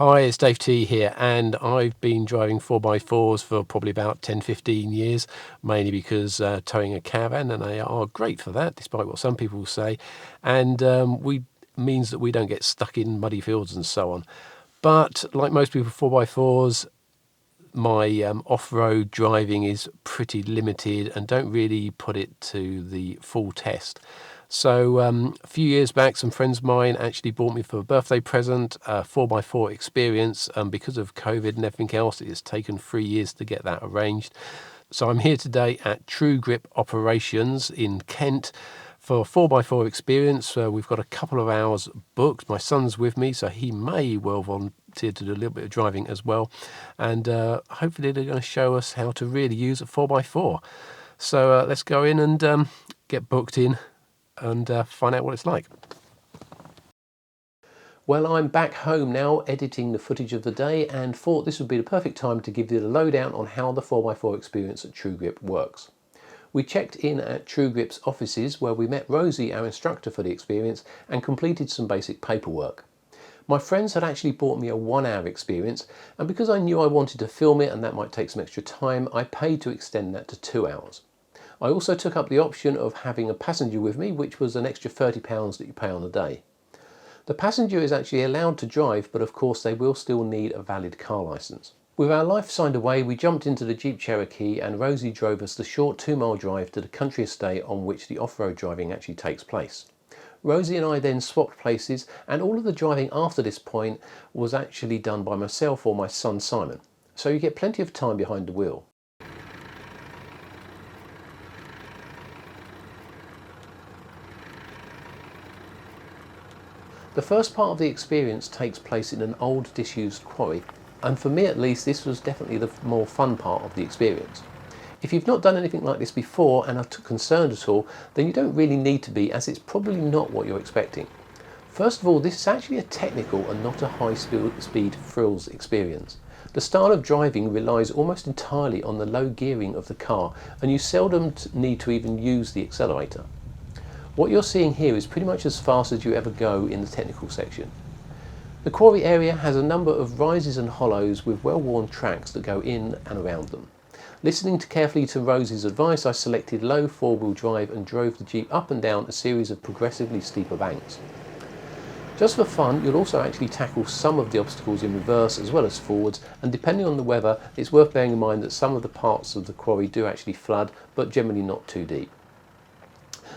Hi, it's Dave T here, and I've been driving 4x4s for probably about 10, 15 years, mainly because towing a caravan, and they are great for that, despite what some people say, and we means that we don't get stuck in muddy fields and so on. But like most people, 4x4s, my off-road driving is pretty limited and don't really put it to the full test. So a few years back, some friends of mine actually bought me for a birthday present a 4x4 experience. Because of COVID and everything else, it has taken 3 years to get that arranged. So I'm here today at True Grip Operations in Kent for a 4x4 experience. We've got a couple of hours booked. My son's with me, so he may well volunteer to do a little bit of driving as well. And hopefully they're going to show us how to really use a 4x4. So let's go in and get booked in and find out what it's like. Well, I'm back home now editing the footage of the day and thought this would be the perfect time to give you the lowdown on how the 4x4 experience at True Grip works. We checked in at True Grip's offices where we met Rosie, our instructor for the experience, and completed some basic paperwork. My friends had actually bought me a 1-hour experience, and because I knew I wanted to film it and that might take some extra time, I paid to extend that to 2 hours. I also took up the option of having a passenger with me, which was an extra £30 that you pay on the day. The passenger is actually allowed to drive, but of course they will still need a valid car licence. With our life signed away, we jumped into the Jeep Cherokee and Rosie drove us the short 2-mile drive to the country estate on which the off-road driving actually takes place. Rosie and I then swapped places, and all of the driving after this point was actually done by myself or my son Simon. So you get plenty of time behind the wheel. The first part of the experience takes place in an old disused quarry, and for me at least this was definitely the more fun part of the experience. If you've not done anything like this before and are concerned at all, then you don't really need to be, as it's probably not what you're expecting. First of all, this is actually a technical and not a high-speed thrills experience. The style of driving relies almost entirely on the low gearing of the car, and you seldom need to even use the accelerator. What you're seeing here is pretty much as fast as you ever go in the technical section. The quarry area has a number of rises and hollows with well-worn tracks that go in and around them. Listening carefully to Rosie's advice, I selected low 4-wheel drive and drove the Jeep up and down a series of progressively steeper banks. Just for fun, you'll also actually tackle some of the obstacles in reverse as well as forwards, and depending on the weather, it's worth bearing in mind that some of the parts of the quarry do actually flood, but generally not too deep.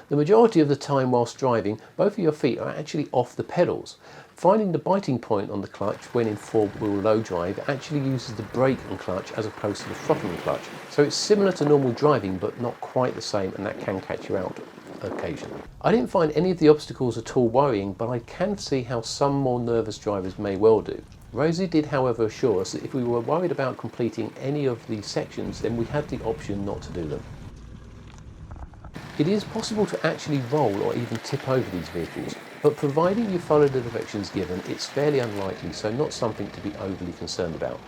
The majority of the time whilst driving, both of your feet are actually off the pedals. Finding the biting point on the clutch when in 4-wheel low drive actually uses the brake and clutch as opposed to the throttling clutch. So it's similar to normal driving but not quite the same, and that can catch you out occasionally. I didn't find any of the obstacles at all worrying, but I can see how some more nervous drivers may well do. Rosie did however assure us that if we were worried about completing any of these sections, then we had the option not to do them. It is possible to actually roll or even tip over these vehicles, but providing you follow the directions given, it's fairly unlikely, so not something to be overly concerned about.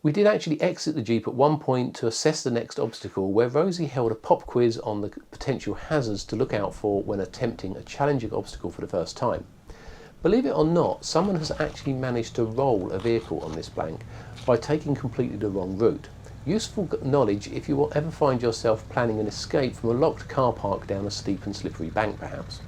We did actually exit the Jeep at one point to assess the next obstacle, where Rosie held a pop quiz on the potential hazards to look out for when attempting a challenging obstacle for the first time. Believe it or not, someone has actually managed to roll a vehicle on this blank by taking completely the wrong route. Useful knowledge if you will ever find yourself planning an escape from a locked car park down a steep and slippery bank perhaps.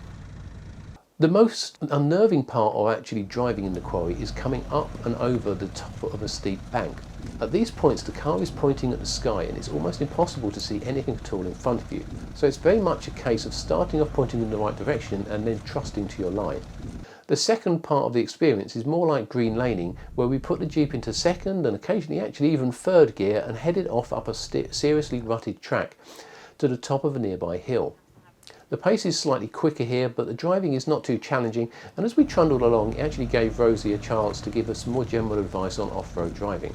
The most unnerving part of actually driving in the quarry is coming up and over the top of a steep bank. At these points the car is pointing at the sky and it's almost impossible to see anything at all in front of you, so it's very much a case of starting off pointing in the right direction and then trusting to your line. The second part of the experience is more like green laning, where we put the Jeep into second and occasionally actually even third gear and headed off up a seriously rutted track to the top of a nearby hill. The pace is slightly quicker here, but the driving is not too challenging, and as we trundled along it actually gave Rosie a chance to give us some more general advice on off-road driving.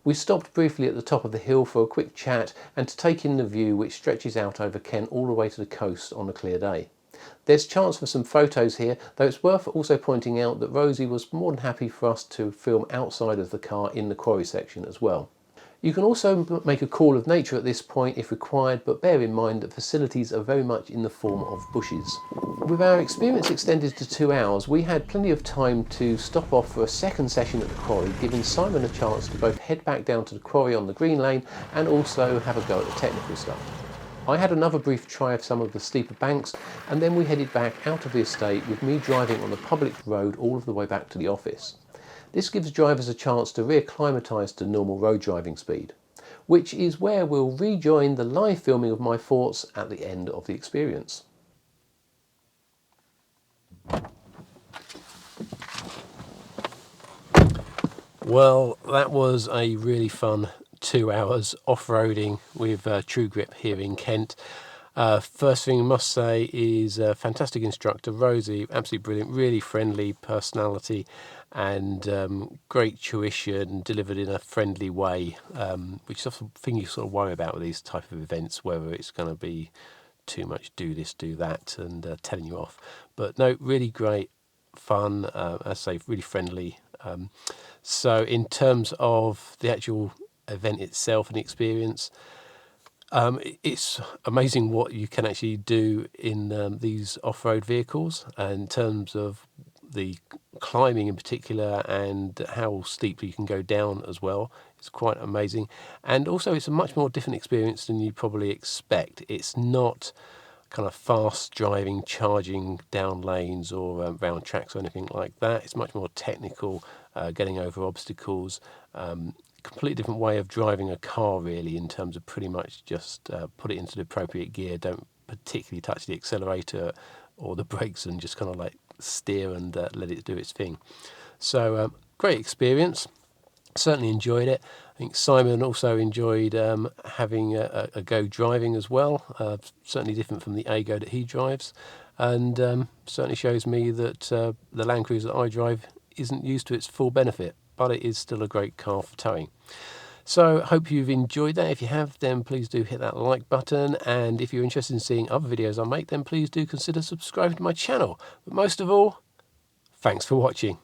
We stopped briefly at the top of the hill for a quick chat and to take in the view which stretches out over Kent all the way to the coast on a clear day. There's chance for some photos here, though it's worth also pointing out that Rosie was more than happy for us to film outside of the car in the quarry section as well. You can also make a call of nature at this point if required, but bear in mind that facilities are very much in the form of bushes. With our experience extended to 2 hours, we had plenty of time to stop off for a second session at the quarry, giving Simon a chance to both head back down to the quarry on the green lane and also have a go at the technical stuff. I had another brief try of some of the steeper banks, and then we headed back out of the estate with me driving on the public road all of the way back to the office. This gives drivers a chance to reacclimatise to normal road driving speed, which is where we'll rejoin the live filming of my thoughts at the end of the experience. Well, that was a really fun 2 hours off-roading with True Grip here in Kent. First thing I must say is a fantastic instructor, Rosie, absolutely brilliant, really friendly personality, and great tuition delivered in a friendly way, which is often a thing you sort of worry about with these type of events, whether it's going to be too much do this, do that, and telling you off. But no, really great fun, as I say, really friendly. So in terms of the actual event itself and experience, it's amazing what you can actually do in these off-road vehicles, and in terms of the climbing in particular and how steeply you can go down as well. It's quite amazing, and also it's a much more different experience than you probably expect. It's not kind of fast driving, charging down lanes or round tracks or anything like that. It's much more technical, getting over obstacles. Completely different way of driving a car, really, in terms of pretty much just put it into the appropriate gear, don't particularly touch the accelerator or the brakes, and just kind of like steer and let it do its thing. So great experience, certainly enjoyed it. I think Simon also enjoyed having a go driving as well, certainly different from the A-Go that he drives, and certainly shows me that the Land Cruiser that I drive isn't used to its full benefit, but it is still a great car for towing. So hope you've enjoyed that. If you have, then please do hit that like button, and if you're interested in seeing other videos I make, then please do consider subscribing to my channel. But most of all, thanks for watching.